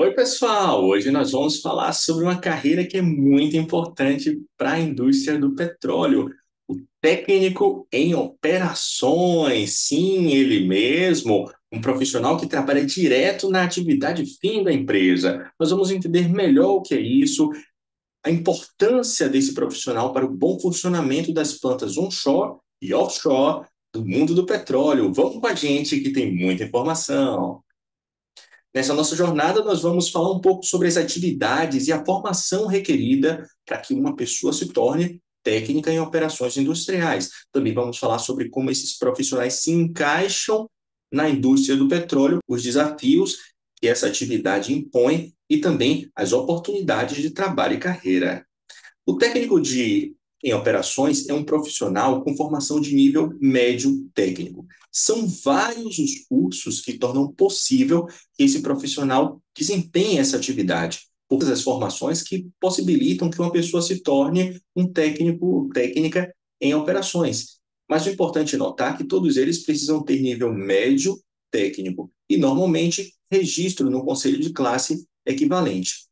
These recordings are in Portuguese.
Oi, pessoal! Hoje nós vamos falar sobre uma carreira que é muito importante para a indústria do petróleo. O técnico em operações. Sim, ele mesmo, um profissional que trabalha direto na atividade fim da empresa. Nós vamos entender melhor o que é isso, a importância desse profissional para o bom funcionamento das plantas onshore e offshore do mundo do petróleo. Vamos com a gente que tem muita informação. Nessa nossa jornada, nós vamos falar um pouco sobre as atividades e a formação requerida para que uma pessoa se torne técnica em operações industriais. Também vamos falar sobre como esses profissionais se encaixam na indústria do petróleo, os desafios que essa atividade impõe e também as oportunidades de trabalho e carreira. O técnico em operações é um profissional com formação de nível médio técnico. São vários os cursos que tornam possível que esse profissional desempenhe essa atividade. Todas as formações que possibilitam que uma pessoa se torne um técnico, técnica em operações. Mas o importante é notar que todos eles precisam ter nível médio técnico e, normalmente, registro no conselho de classe equivalente.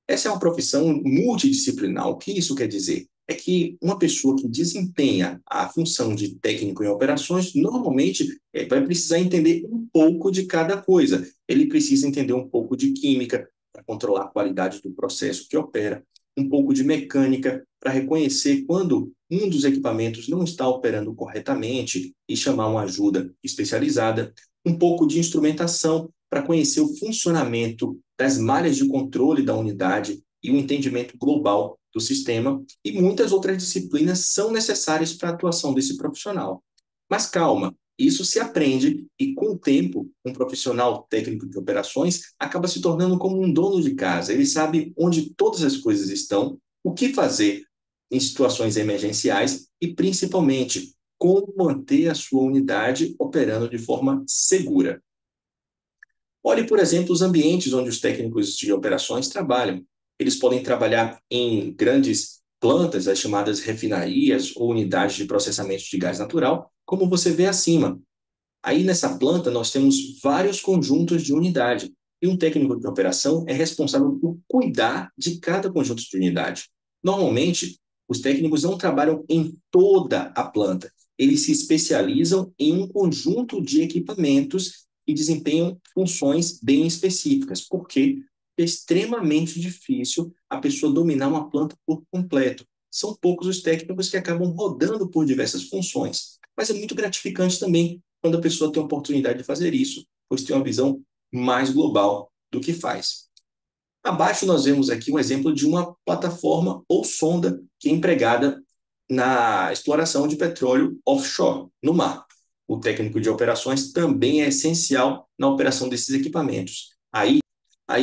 Essa é uma profissão multidisciplinar. O que isso quer dizer? É que uma pessoa que desempenha a função de técnico em operações, normalmente vai precisar entender um pouco de cada coisa. Ele precisa entender um pouco de química para controlar a qualidade do processo que opera, um pouco de mecânica para reconhecer quando um dos equipamentos não está operando corretamente e chamar uma ajuda especializada, um pouco de instrumentação para conhecer o funcionamento das malhas de controle da unidade e o entendimento global do sistema, e muitas outras disciplinas são necessárias para a atuação desse profissional. Mas calma, isso se aprende e, com o tempo, um profissional técnico de operações acaba se tornando como um dono de casa. Ele sabe onde todas as coisas estão, o que fazer em situações emergenciais e, principalmente, como manter a sua unidade operando de forma segura. Olhe, por exemplo, os ambientes onde os técnicos de operações trabalham. Eles podem trabalhar em grandes plantas, as chamadas refinarias ou unidades de processamento de gás natural, como você vê acima. Aí nessa planta nós temos vários conjuntos de unidade e um técnico de operação é responsável por cuidar de cada conjunto de unidade. Normalmente, os técnicos não trabalham em toda a planta, eles se especializam em um conjunto de equipamentos e desempenham funções bem específicas, porque é extremamente difícil a pessoa dominar uma planta por completo. São poucos os técnicos que acabam rodando por diversas funções, mas é muito gratificante também quando a pessoa tem a oportunidade de fazer isso, pois tem uma visão mais global do que faz. Abaixo nós vemos aqui um exemplo de uma plataforma ou sonda que é empregada na exploração de petróleo offshore, no mar. O técnico de operações também é essencial na operação desses equipamentos. Aí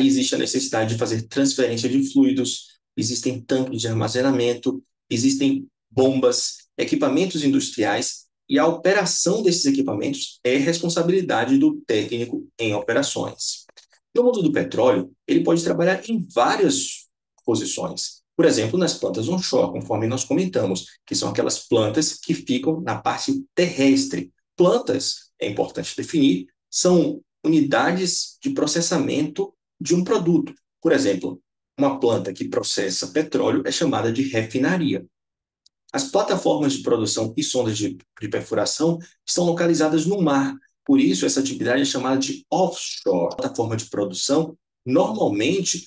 existe a necessidade de fazer transferência de fluidos, existem tanques de armazenamento, existem bombas, equipamentos industriais, e a operação desses equipamentos é responsabilidade do técnico em operações. No mundo do petróleo, ele pode trabalhar em várias posições. Por exemplo, nas plantas onshore, conforme nós comentamos, que são aquelas plantas que ficam na parte terrestre. Plantas, é importante definir, são unidades de processamento de um produto. Por exemplo, uma planta que processa petróleo é chamada de refinaria. As plataformas de produção e sondas de perfuração estão localizadas no mar, por isso essa atividade é chamada de offshore. A plataforma de produção, normalmente,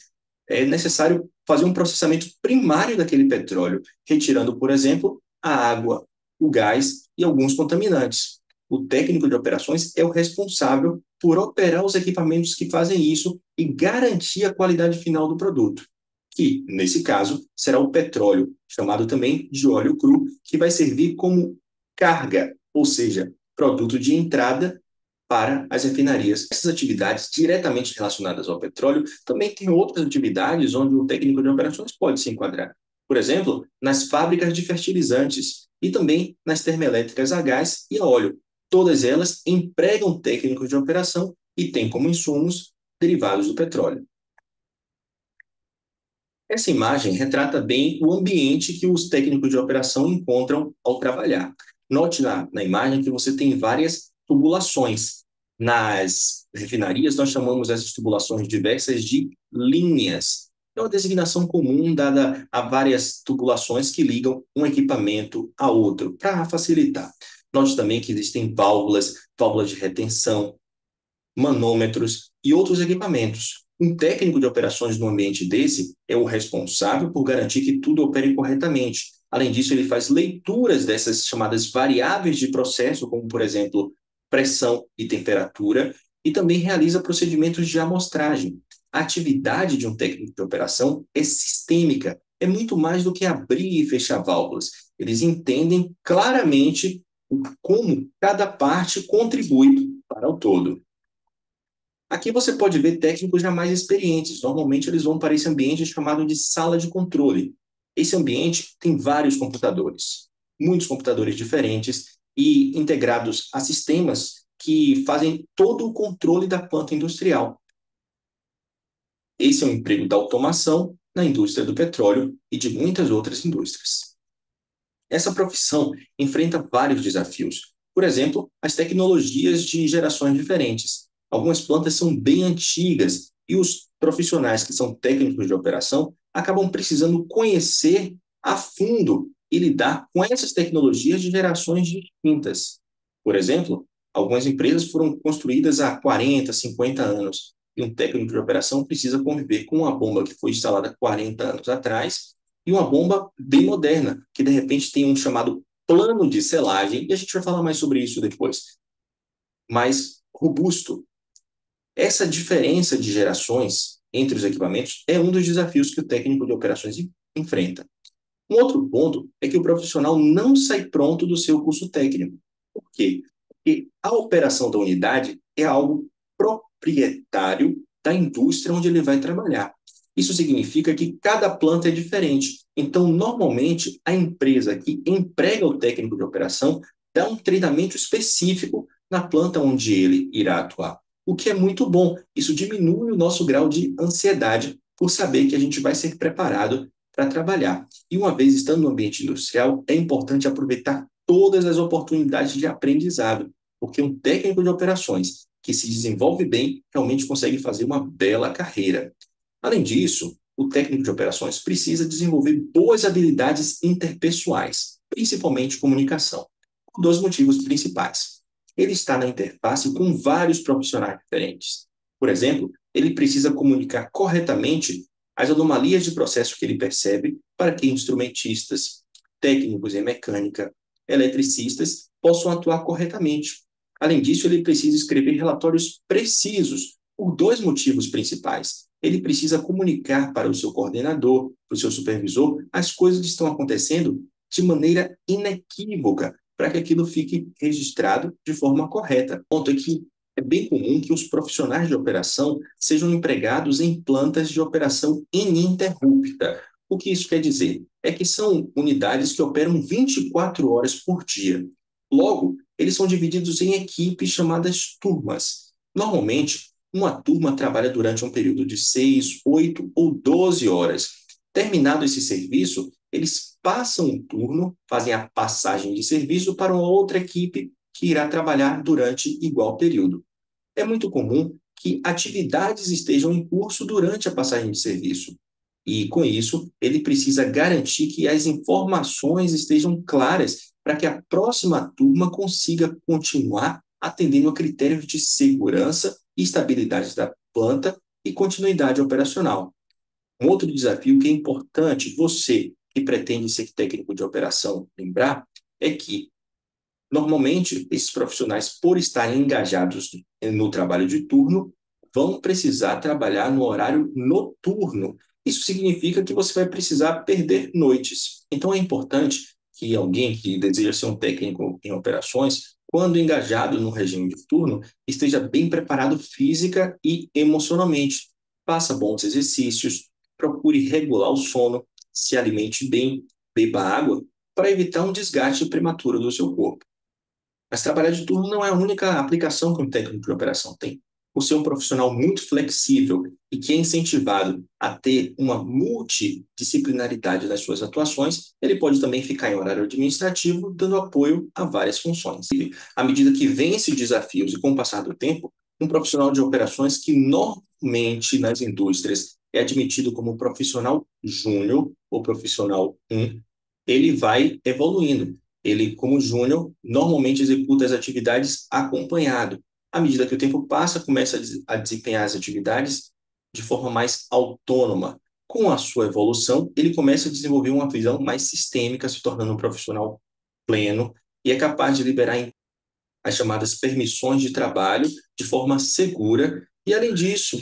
é necessário fazer um processamento primário daquele petróleo, retirando, por exemplo, a água, o gás e alguns contaminantes. O técnico de operações é o responsável por operar os equipamentos que fazem isso e garantir a qualidade final do produto, que, nesse caso, será o petróleo, chamado também de óleo cru, que vai servir como carga, ou seja, produto de entrada para as refinarias. Essas atividades diretamente relacionadas ao petróleo também têm outras atividades onde o técnico de operações pode se enquadrar. Por exemplo, nas fábricas de fertilizantes e também nas termoelétricas a gás e a óleo. Todas elas empregam técnicos de operação e têm como insumos derivados do petróleo. Essa imagem retrata bem o ambiente que os técnicos de operação encontram ao trabalhar. Note na imagem que você tem várias tubulações. Nas refinarias, nós chamamos essas tubulações diversas de linhas. É uma designação comum dada a várias tubulações que ligam um equipamento a outro, para facilitar. Note também que existem válvulas, válvulas de retenção, manômetros e outros equipamentos. Um técnico de operações no ambiente desse é o responsável por garantir que tudo opere corretamente. Além disso, ele faz leituras dessas chamadas variáveis de processo, como, por exemplo, pressão e temperatura, e também realiza procedimentos de amostragem. A atividade de um técnico de operação é sistêmica, é muito mais do que abrir e fechar válvulas. Eles entendem claramente como cada parte contribui para o todo. Aqui você pode ver técnicos já mais experientes. Normalmente eles vão para esse ambiente chamado de sala de controle. Esse ambiente tem vários computadores, muitos computadores diferentes e integrados a sistemas que fazem todo o controle da planta industrial. Esse é o emprego da automação na indústria do petróleo e de muitas outras indústrias. Essa profissão enfrenta vários desafios. Por exemplo, as tecnologias de gerações diferentes. Algumas plantas são bem antigas e os profissionais que são técnicos de operação acabam precisando conhecer a fundo e lidar com essas tecnologias de gerações distintas. Por exemplo, algumas empresas foram construídas há 40, 50 anos e um técnico de operação precisa conviver com uma bomba que foi instalada 40 anos atrás e uma bomba bem moderna, que de repente tem um chamado plano de selagem, e a gente vai falar mais sobre isso depois, mais robusto. Essa diferença de gerações entre os equipamentos é um dos desafios que o técnico de operações enfrenta. Um outro ponto é que o profissional não sai pronto do seu curso técnico. Por quê? Porque a operação da unidade é algo proprietário da indústria onde ele vai trabalhar. Isso significa que cada planta é diferente. Então, normalmente, a empresa que emprega o técnico de operação dá um treinamento específico na planta onde ele irá atuar, o que é muito bom. Isso diminui o nosso grau de ansiedade por saber que a gente vai ser preparado para trabalhar. E uma vez estando no ambiente industrial, é importante aproveitar todas as oportunidades de aprendizado, porque um técnico de operações que se desenvolve bem realmente consegue fazer uma bela carreira. Além disso, o técnico de operações precisa desenvolver boas habilidades interpessoais, principalmente comunicação, por dois motivos principais. Ele está na interface com vários profissionais diferentes. Por exemplo, ele precisa comunicar corretamente as anomalias de processo que ele percebe para que instrumentistas, técnicos em mecânica, eletricistas possam atuar corretamente. Além disso, ele precisa escrever relatórios precisos por dois motivos principais. Ele precisa comunicar para o seu coordenador, para o seu supervisor, as coisas que estão acontecendo de maneira inequívoca, para que aquilo fique registrado de forma correta. O ponto é que é bem comum que os profissionais de operação sejam empregados em plantas de operação ininterrupta. O que isso quer dizer? É que são unidades que operam 24 horas por dia. Logo, eles são divididos em equipes chamadas turmas. Normalmente, uma turma trabalha durante um período de 6, 8 ou 12 horas. Terminado esse serviço, eles passam um turno, fazem a passagem de serviço para uma outra equipe que irá trabalhar durante igual período. É muito comum que atividades estejam em curso durante a passagem de serviço. E, com isso, ele precisa garantir que as informações estejam claras para que a próxima turma consiga continuar atendendo a critérios de segurança e estabilidade da planta e continuidade operacional. Um outro desafio que é importante você que pretende ser técnico de operação lembrar é que normalmente, esses profissionais, por estarem engajados no trabalho de turno, vão precisar trabalhar no horário noturno. Isso significa que você vai precisar perder noites. Então, é importante que alguém que deseja ser um técnico em operações, quando engajado no regime de turno, esteja bem preparado física e emocionalmente. Faça bons exercícios, procure regular o sono, se alimente bem, beba água, para evitar um desgaste prematuro do seu corpo. Mas trabalhar de turno não é a única aplicação que um técnico de operação tem. por ser um profissional muito flexível e que é incentivado a ter uma multidisciplinaridade nas suas atuações, ele pode também ficar em horário administrativo, dando apoio a várias funções. À medida que vence desafios e com o passar do tempo, um profissional de operações que normalmente nas indústrias é admitido como profissional júnior ou profissional 1, ele vai evoluindo. Ele, como júnior, normalmente executa as atividades acompanhado. À medida que o tempo passa, começa a desempenhar as atividades de forma mais autônoma. Com a sua evolução, ele começa a desenvolver uma visão mais sistêmica, se tornando um profissional pleno e é capaz de liberar as chamadas permissões de trabalho de forma segura. E, além disso,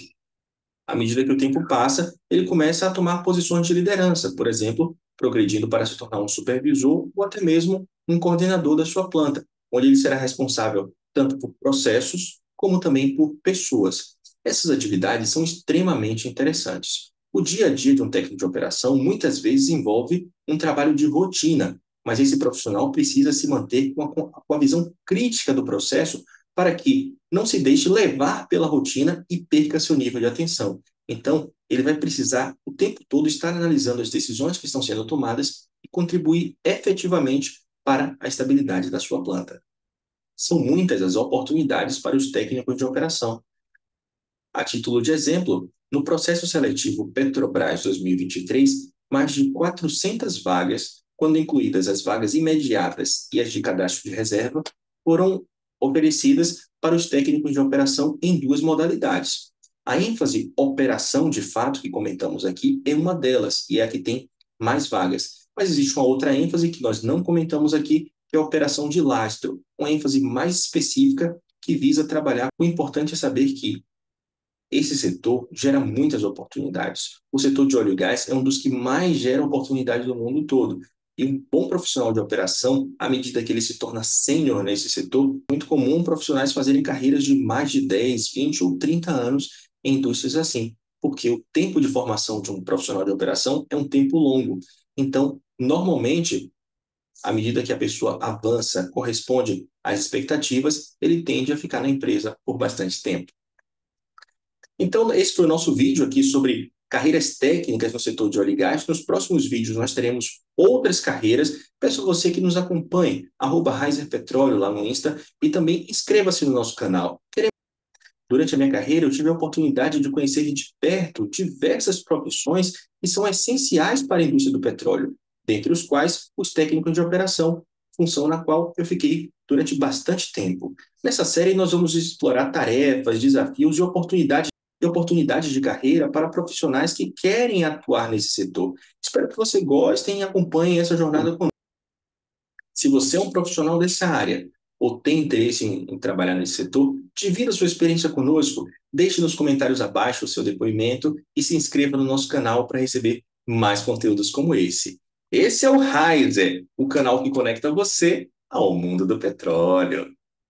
à medida que o tempo passa, ele começa a tomar posições de liderança, por exemplo, progredindo para se tornar um supervisor ou até mesmo um coordenador da sua planta, onde ele será responsável tanto por processos como também por pessoas. Essas atividades são extremamente interessantes. O dia a dia de um técnico de operação muitas vezes envolve um trabalho de rotina, mas esse profissional precisa se manter com a visão crítica do processo para que não se deixe levar pela rotina e perca seu nível de atenção. Então, ele vai precisar o tempo todo estar analisando as decisões que estão sendo tomadas e contribuir efetivamente para a estabilidade da sua planta. São muitas as oportunidades para os técnicos de operação. A título de exemplo, no processo seletivo Petrobras 2023, mais de 400 vagas, quando incluídas as vagas imediatas e as de cadastro de reserva, foram oferecidas para os técnicos de operação em duas modalidades. A ênfase operação, de fato, que comentamos aqui, é uma delas, e é a que tem mais vagas. Mas existe uma outra ênfase que nós não comentamos aqui, que é a operação de lastro, uma ênfase mais específica que visa trabalhar. O importante é saber que esse setor gera muitas oportunidades. O setor de óleo e gás é um dos que mais gera oportunidades no mundo todo. E um bom profissional de operação, à medida que ele se torna sênior nesse setor, é muito comum profissionais fazerem carreiras de mais de 10, 20 ou 30 anos em indústrias assim, porque o tempo de formação de um profissional de operação é um tempo longo. Então, normalmente, à medida que a pessoa avança, corresponde às expectativas, ele tende a ficar na empresa por bastante tempo. Então, esse foi o nosso vídeo aqui sobre carreiras técnicas no setor de óleo e gás. Nos próximos vídeos nós teremos outras carreiras. Peço a você que nos acompanhe, @RaiserPetróleo lá no Insta, e também inscreva-se no nosso canal. Durante a minha carreira, eu tive a oportunidade de conhecer de perto diversas profissões que são essenciais para a indústria do petróleo, dentre os quais os técnicos de operação, função na qual eu fiquei durante bastante tempo. Nessa série, nós vamos explorar tarefas, desafios e oportunidades de carreira para profissionais que querem atuar nesse setor. Espero que você goste e acompanhe essa jornada conosco. Se você é um profissional dessa área ou tem interesse em trabalhar nesse setor, divida sua experiência conosco, deixe nos comentários abaixo o seu depoimento e se inscreva no nosso canal para receber mais conteúdos como esse. Esse é o Riser, o canal que conecta você ao mundo do petróleo.